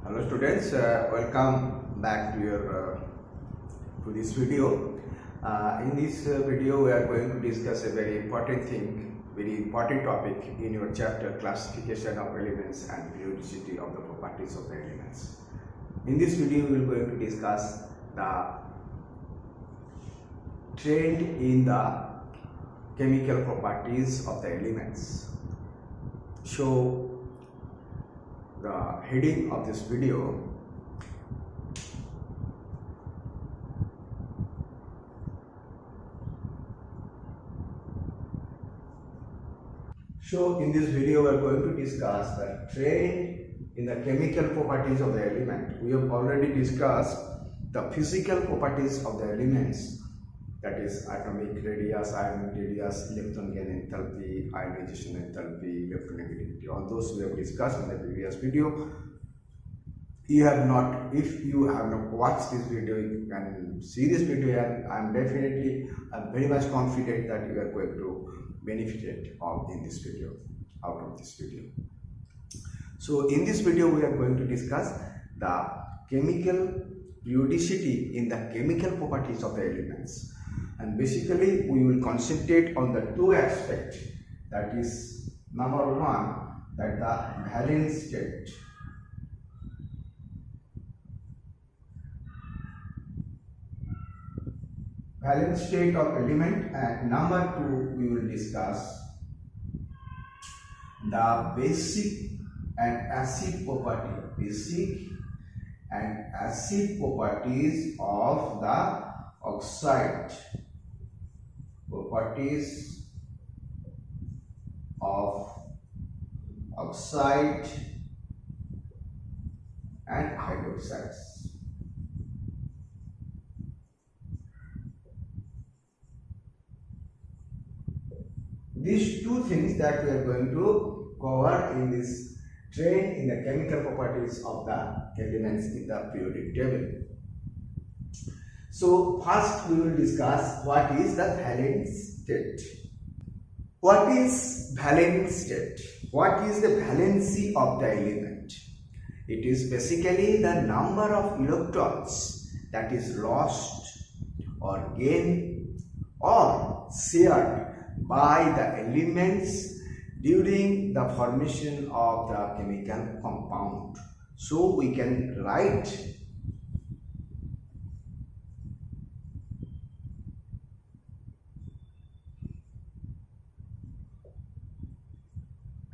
Hello students, welcome back to your to this video. In this video we are going to discuss a very important thing, very important topic in your chapter, classification of elements and periodicity of the properties of the elements. In this video we are going to discuss the trend in the chemical properties of the elements. So the heading of this video in this video we are going to discuss the trend in the chemical properties of the element. We have already discussed the physical properties of the elements, that is atomic radius, ionic radius, electron gain enthalpy, ionization enthalpy, electronegativity. All those we have discussed in the previous video. If you have not watched this video, you can see this video, and I'm very much confident that you are going to benefit out of this video. So in this video we are going to discuss the chemical periodicity in the chemical properties of the elements, and basically we will concentrate on the two aspects, that is number one, that the valence state. Valence state of element, and number two we will discuss the basic and acid properties of the oxide, and hydroxides. These two things that we are going to cover in this trend in the chemical properties of the elements in the periodic table. So first we will discuss what is the valence state. What is valence state? What is the valency of the element? It is basically the number of electrons that is lost or gained or shared by the elements during the formation of the chemical compound. So we can write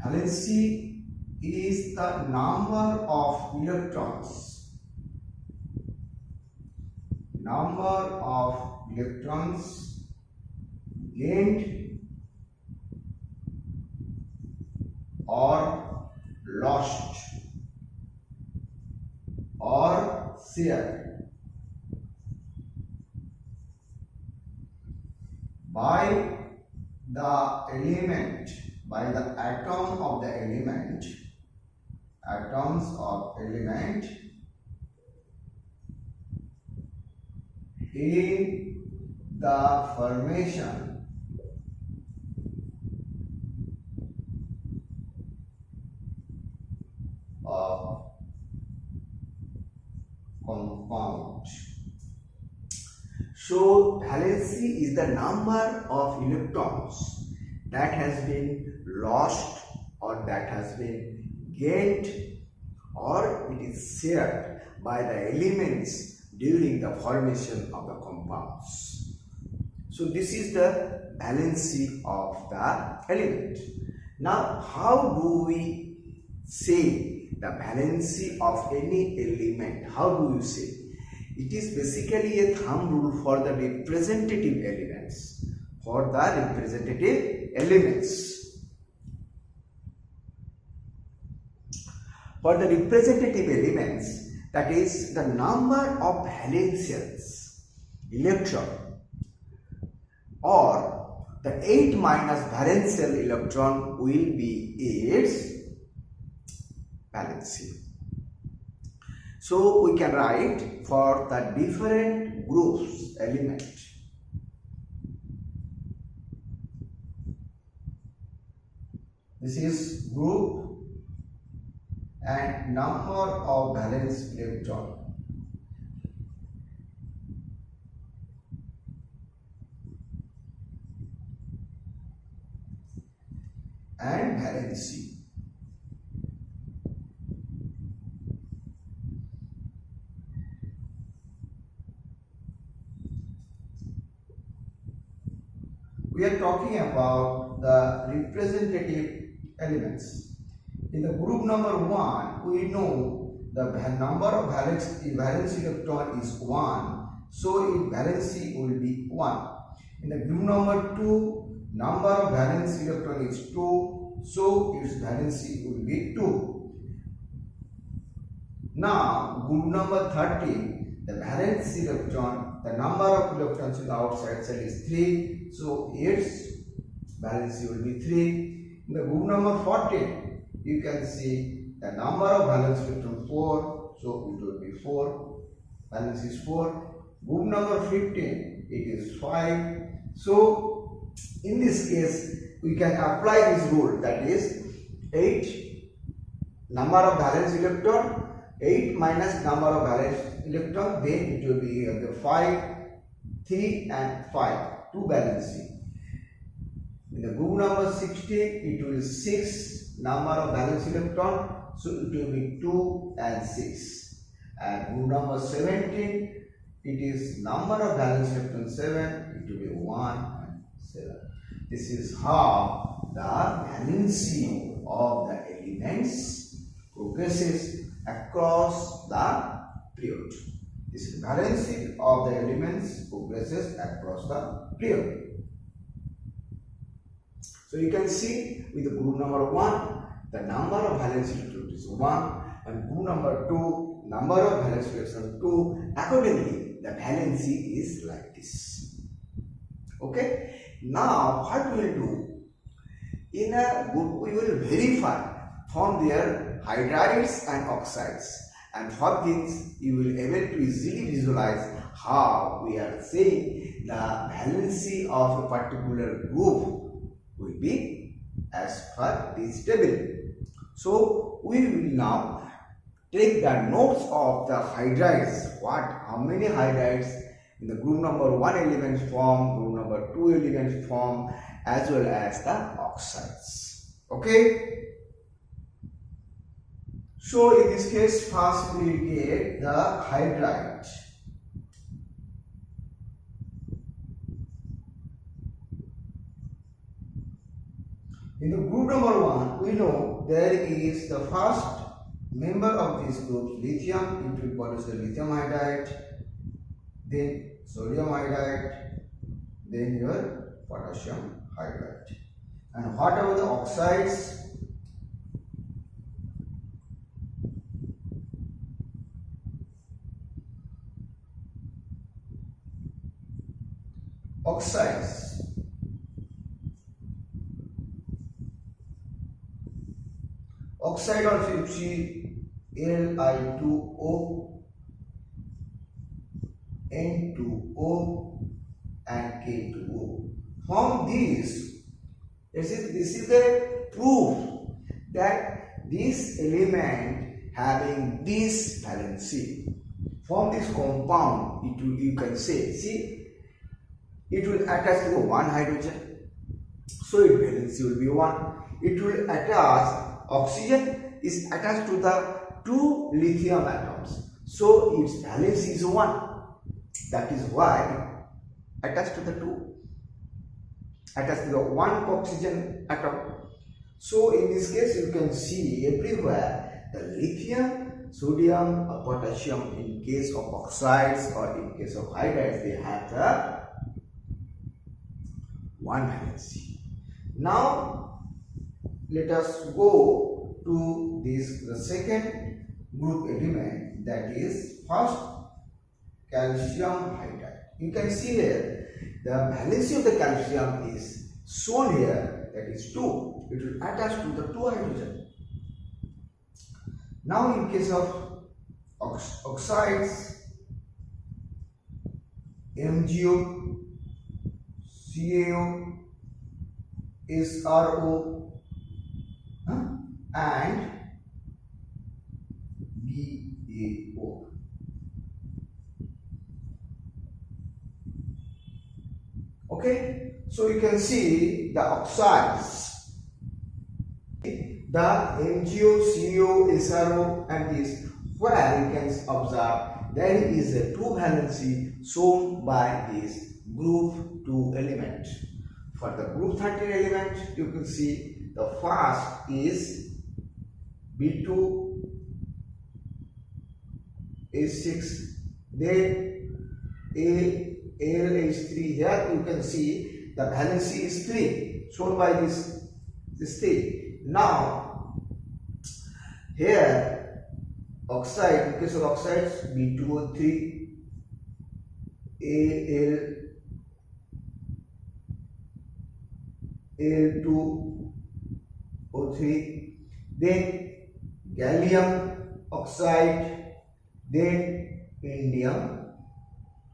valency is the number of electrons gained or lost or shared by the element, by the atoms of element in the formation of compound. So valency is the number of electrons that has been lost or that has been gained or it is shared by the elements during the formation of the compounds. So this is the valency of the element. Now how do we say the valency of any element? How do you say? It is basically a thumb rule for the representative elements. For the representative elements, that is the number of valence electron or the 8 minus valence electron will be its valency. So we can write for the different groups element. This is group and number of valence electron. And valency. We are talking about the representative elements. In the group number 1, we know the number of valence electron is 1, so its valency will be 1. In the group number 2, number of valence electron is 2, so its valency will be 2. Now, group number 13, the valence electron, the number of electrons in the outside shell is 3, so its valency will be 3. In the group number 14, you can see the number of valence electron 4, so it will be 4, valence is 4. Group number 15, it is 5. So, in this case, we can apply this rule, that is 8 number of valence electron, 8 minus number of valence electron, then it will be the 5, 3 and 5, 2 valency. In the group number 16, it will be 6 number of valence electron, so it will be 2 and 6. And group number 17, it is number of valence electron 7, it will be 1 and 7. This is how the valency of the elements progresses across the period. This is valency of the elements progresses across the period. So you can see with the group number 1, the number of valence electrons is 1, and group number 2, number of valence electrons 2. Accordingly, the valency is like this. Okay. Now, what we will do? In a group, we will verify from their hydrides and oxides, and for this you will be able to easily visualize how we are saying the valency of a particular group will be as per this table. So we will now take the notes of the hydrides. How many hydrides in the group number 1 elements form, group number 2 elements form, as well as the oxides. Okay. So in this case, first we will get the hydride. In the group number 1, we know there is the first member of this group, lithium. It will produce the lithium hydride, then sodium hydride, then your potassium hydride. And what about the oxides? Oxides. Oxide also you see Li2O, N2O and K2O. From these, this is the proof that this element having this valency. From this compound, it will, you can say, see, it will attach to the one hydrogen, so its valency will be 1. It will attach, oxygen is attached to the 2 lithium atoms, so its valency is 1. That is why attached to the 2, attached to the 1 oxygen atom. So in this case, you can see everywhere the lithium, sodium or potassium, in case of oxides or in case of hydrides, they have the 1 valency. Now let us go to this, the second group element, that is first calcium hydride. You can see here the valency of the calcium is shown here, that is 2. It will attach to the 2 hydrogen. Now in case of oxides, MgO, CaO, SRO and PaO. Okay, so you can see the oxides, the MgO, CO, SRO, and this, where you can observe there is a 2 valency shown by this group 2 element. For the group 13 element, you can see the first is B2 H6, then ALH3. Here you can see the valency is 3, shown by this thing. Now here oxide, in case of oxides, B2O3, Al2O3, then gallium oxide, then indium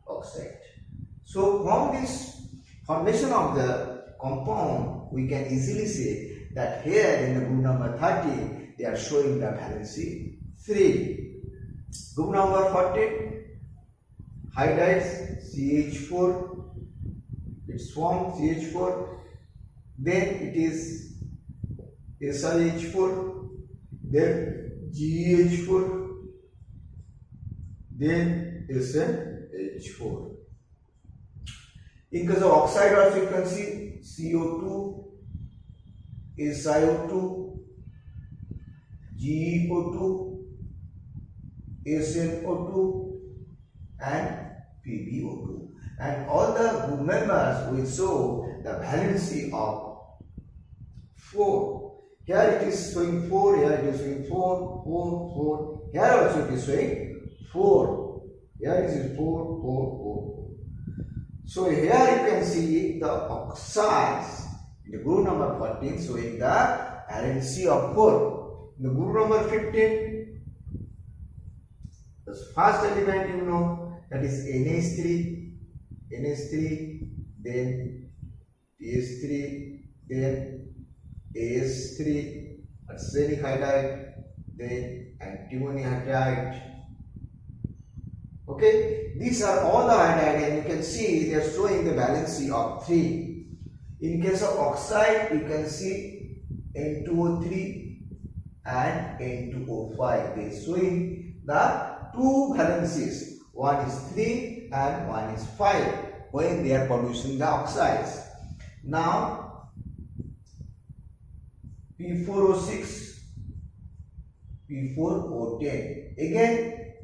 oxide. So from this formation of the compound, we can easily say that here in the group number 30, they are showing the valency 3. Group number 14, hydrides, CH4, it's formed CH4, then it is SiH4, then GH4, then SnH4. In case of oxide also you can see CO2, SiO2, GeO2, SnO2, and PbO2. And all the group members will show the valency of 4. Here it is showing 4, here it is showing 4, 4, 4. Here also it is showing 4. Here it is 4, 4, 4. So here you can see the oxides in the group number 14 showing the valency of 4. In the group number 15, the first element you know, that is NH3, then TH3, then AS3, arsenic hydride, then antimony hydride. Okay, these are all the hydride, and you can see they are showing the valency of 3. In case of oxide, you can see N2O3 and N2O5. They are showing the 2 valencies. One is 3 and one is 5 when they are producing the oxides. Now P4O6, P4O10. Again,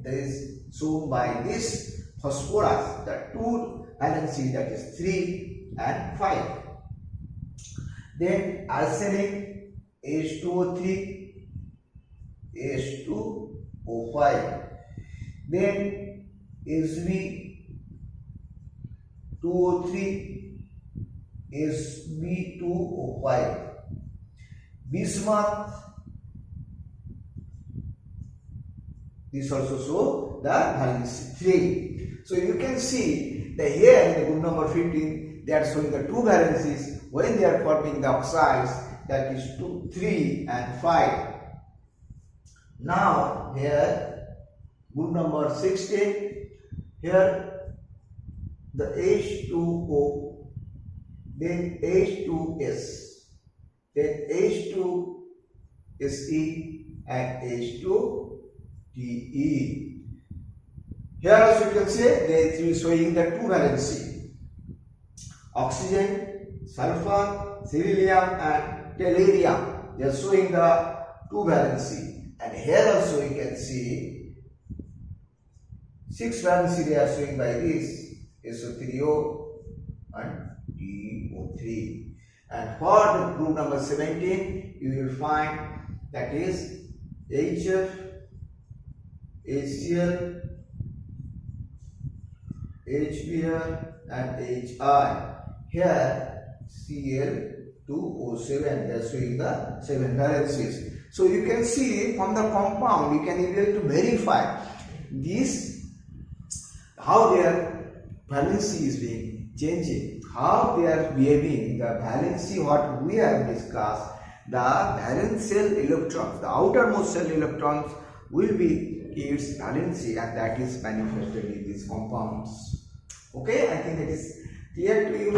there is shown by this phosphorus the 2 valency, that is 3 and 5. Then arsenic, H2O3, H2O5. Then Sb2O3, Sb2O5. Bismuth, this also show the valency 3. So you can see that here in the group number 15, they are showing the 2 valencies when they are forming the oxides, that is 2, 3 and 5. Now here group number 16, here the H2O, then H2S, then H2Se and H2Te. Here also you can say they are showing the 2 valency. Oxygen, sulfur, beryllium and tellurium, they are showing the 2 valency. And here also you can see 6 valency they are showing by this SO3O and DO3. And for the group number 17, you will find that is HF, HCl, HBr and HI. Here Cl2O7, they are showing the 7 valencies. So you can see from the compound, you can be able to verify this, how their valency is being changing, how they are behaving, the valency what we have discussed, the valence shell electrons, the outermost shell electrons will be its valency, and that is manifested in these compounds. Okay, I think that is clear to you.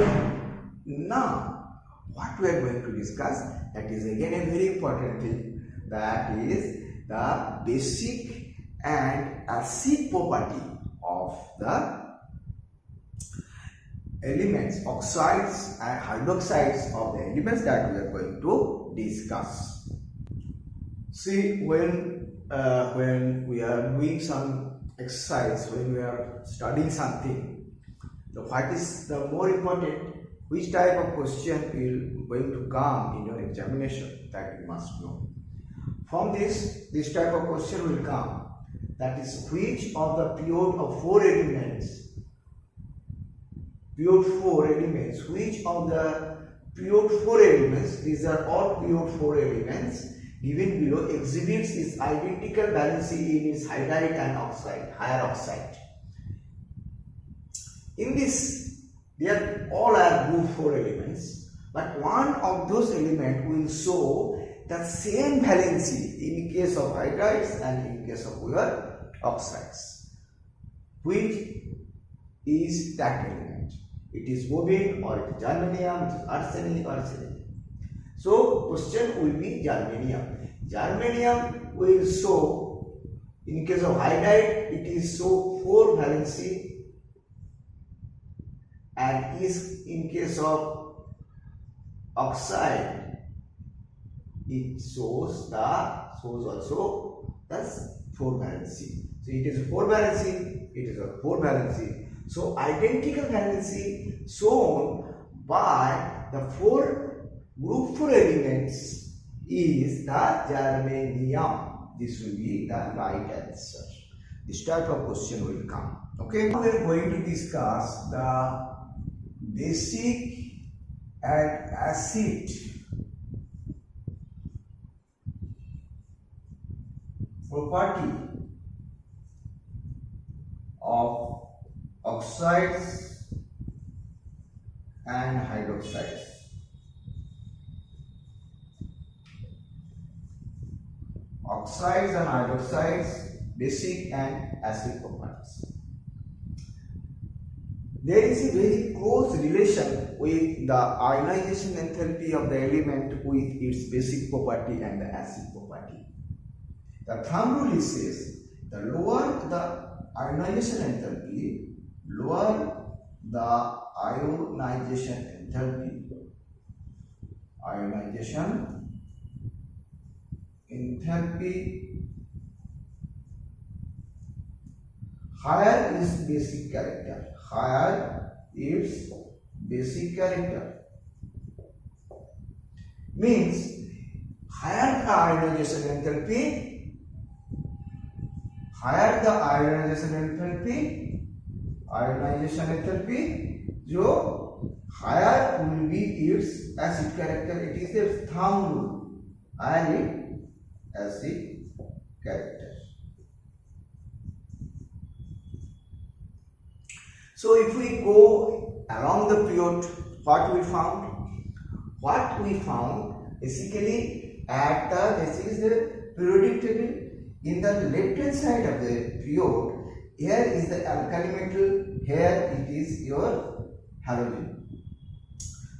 Now, what we are going to discuss, that is again a very important thing, that is the basic and acid property of the elements, oxides and hydroxides of the elements that we are going to discuss. See, when we are doing some exercise, when we are studying something, what is the more important, which type of question will going to come in your examination, that you must know. From this type of question will come, that is which of the period of four elements, which of the period 4 elements, these are all period 4 elements given below, exhibits its identical valency in its hydride and hydroxide. In this, they are all are group 4 elements, but one of those elements will show the same valency in case of hydrides and in case of your oxides. Which is that element? It is bovine, or it is germanium, it is arsenic or selenium. So question will be germanium. Germanium will show, in case of hydride, it is show 4 valency, and is in case of oxide, it shows also that's 4 valency. So it is a 4 valency, it is a 4 valency. So identical valency shown by the group 4 elements is the germanium. This will be the right answer. This type of question will come. Okay. Now we are going to discuss the basic and acid property of oxides and hydroxides. Oxides and hydroxides, basic and acid properties. There is a very close relation with the ionization enthalpy of the element with its basic property and the acid property. The thumb rule says the lower the ionization enthalpy, higher is basic character. Means higher the ionization enthalpy, so higher will be its acid character. It is a thumb rule, and acid character. So if we go along the period, what we found basically at this is the periodic table. In the left hand side of the period, here is the alkali metal, here it is your halogen.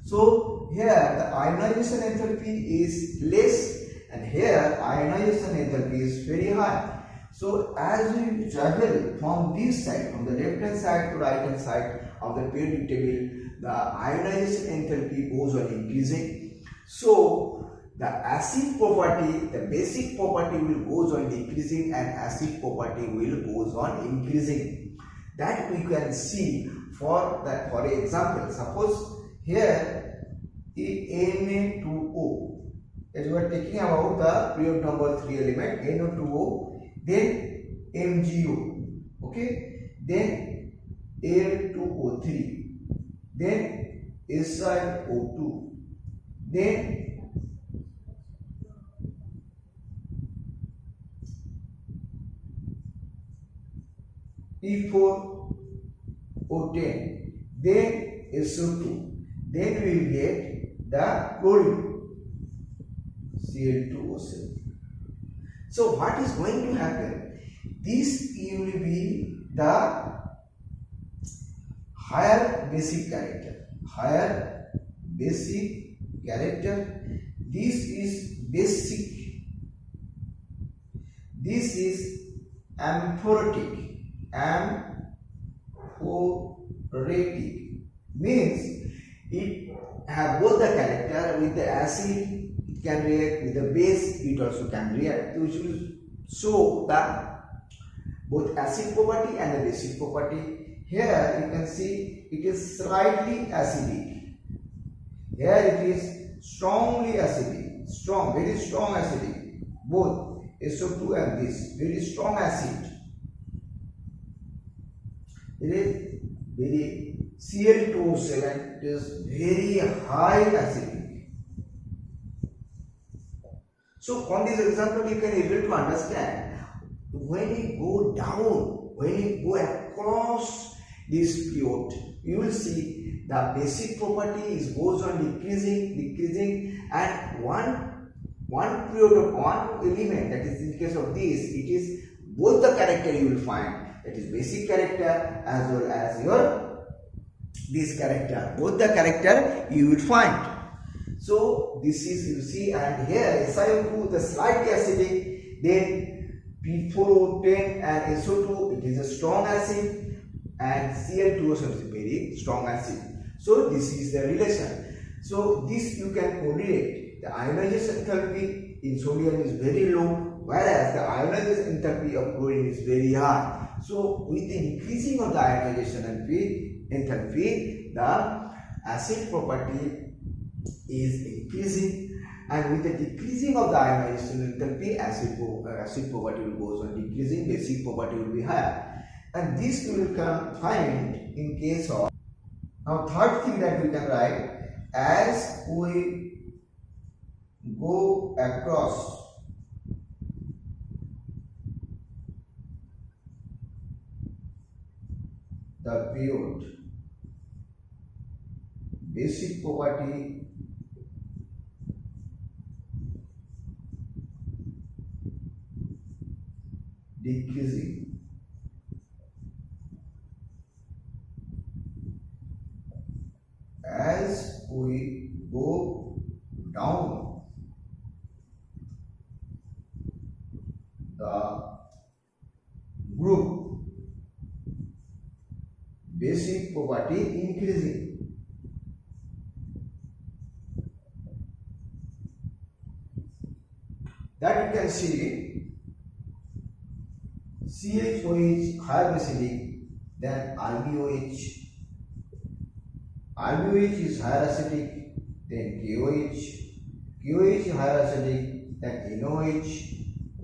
So here the ionization enthalpy is less, and here ionization enthalpy is very high. So as we travel from this side, from the left hand side to right hand side of the periodic table, the ionization enthalpy goes on increasing. So the acid property, the basic property will goes on decreasing, and acid property will goes on increasing. That we can see for example, suppose here Na2O, as we are taking about the period number 3 element Na2O, then MgO, okay, then Al2O3, then SiO2, then P4O10, then SO2, then we will get the chlorine, Cl2O7. So what is going to happen? this will be the higher basic character. Higher basic character. This is basic. This is amphotic. Amphotic means it have both the character. With the acid it can react, with the base it also can react, which will show the both acid property and the basic property. Here you can see it is slightly acidic. Here it is strongly acidic, very strong acidic. Both SO2 and this very strong acid. It is very Cl2O7. It is very high acidic. So on this example you can able to understand, when you go down, when you go across this period, you will see the basic property goes on decreasing, and one period of one element, that is in case of this, it is both the character you will find, that is basic character as well as your this character, both the character you will find. So this is, you see, and here SiO2 the slightly acidic, then P4O10 and SO2 it is a strong acid, and Cl2O is a very strong acid. So this is the relation. So this you can correlate. The ionization enthalpy in sodium is very low, whereas the ionization enthalpy of chlorine is very high. So with the increasing of the ionization enthalpy, the acid property is increasing, and with the decreasing of the ionization enthalpy, acid property will goes on decreasing, basic property will be higher. And this we will find in case of, now third thing that we can write, as we go across the period, basic property decreasing. As we go down the group, basic property increasing. That you can see CHOH higher acidic than RBOH. RBOH is higher acidic than KOH. KOH is higher acidic than NOH.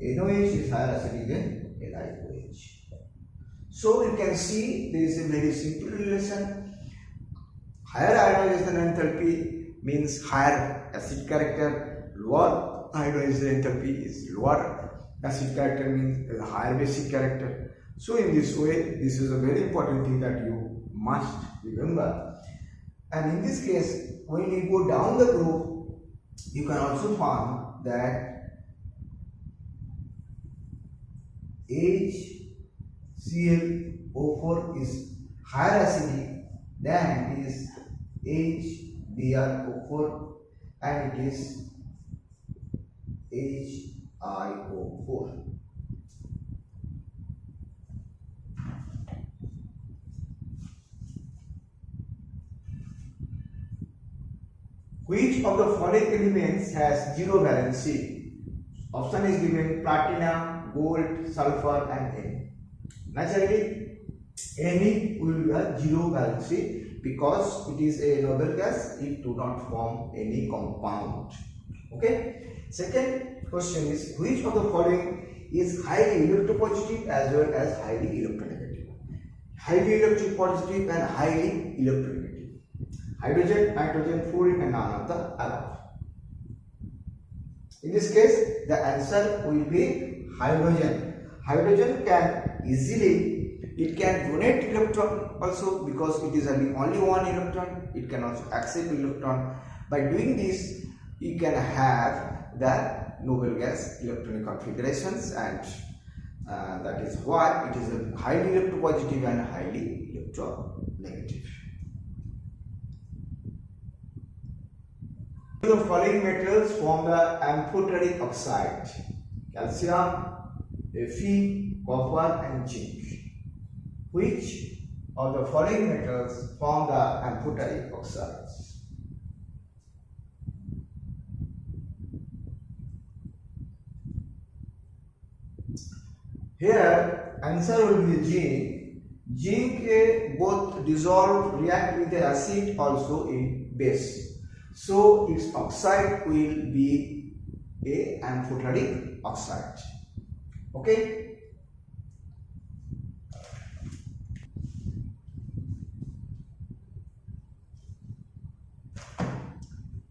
NOH is higher acidic than NiOH. So you can see there is a very simple relation. Higher ionization enthalpy means higher acid character, lower ionization enthalpy is lower acid character, means higher basic character. So in this way, this is a very important thing that you must remember. And in this case, when you go down the group, you can also find that HClO4 is higher acidic than this HBrO4, and it is HiO4. Which of the following elements has zero valency? Option is given: platinum, gold, sulfur and N. Naturally, Ni will have zero valency because it is a noble gas, it do not form any compound. Okay. Second question is, which of the following is highly electropositive as well as highly electronegative? Highly electropositive and highly electronegative. Hydrogen, nitrogen, fluorine and none of the above. In this case, the answer will be hydrogen. Hydrogen can easily, it can donate electron also because it is having only one electron. It can also accept electron. By doing this, you can have the noble gas electronic configurations, and that is why it is a highly electropositive and highly electronegative. The following metals form the amphoteric oxide: calcium, Fe, copper and zinc. Which of the following metals form the amphoteric oxides? Here answer will be zinc. Zinc both dissolve, react with the acid, also in base. So its oxide will be a amphoteric oxide. Okay.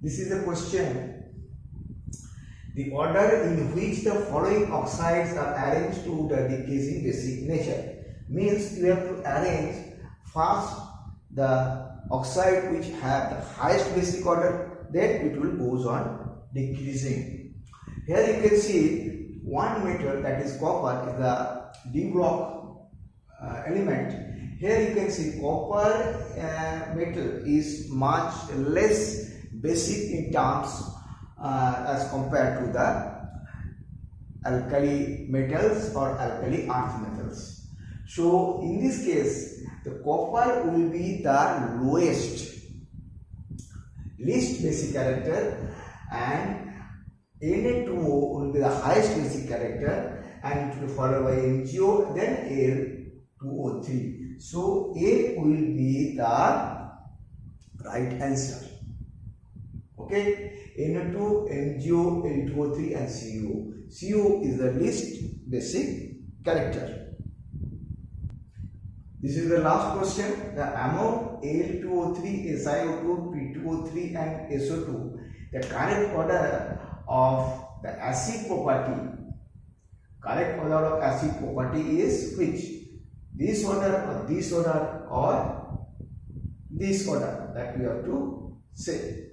This is the question. The order in which the following oxides are arranged to the decreasing basic nature means you have to arrange first the oxide which have the highest basic order, then it will goes on decreasing. Here you can see one metal, that is copper, is the D block element. Here you can see copper metal is much less basic in terms as compared to the alkali metals or alkali earth metals. So in this case the copper will be the least basic character, and Na2O will be the highest basic character, and it will followed by MgO, then Al2O3. So A will be the right answer. Okay, Na2, MgO, Al2O3 and CO. CO is the least basic character. This is the last question. The among Al2O3, SiO2, P2O3 and SO2, the correct order of the acid property, is which? This order or this order or this order, that we have to say.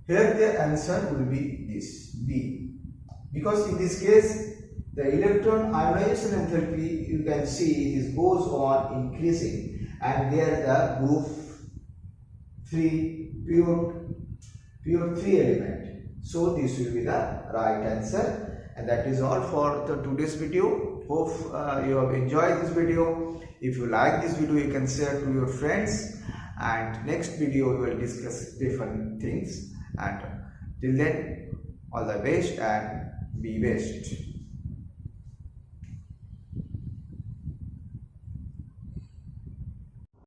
Here the answer will be this, B. Because in this case, the electron ionization enthalpy, you can see it goes on increasing, and there the group 3, pure 3 element. So this will be the right answer, and that is all for the today's video. Hope you have enjoyed this video. If you like this video, you can share to your friends, and next video we will discuss different things. And till then, all the best and be best.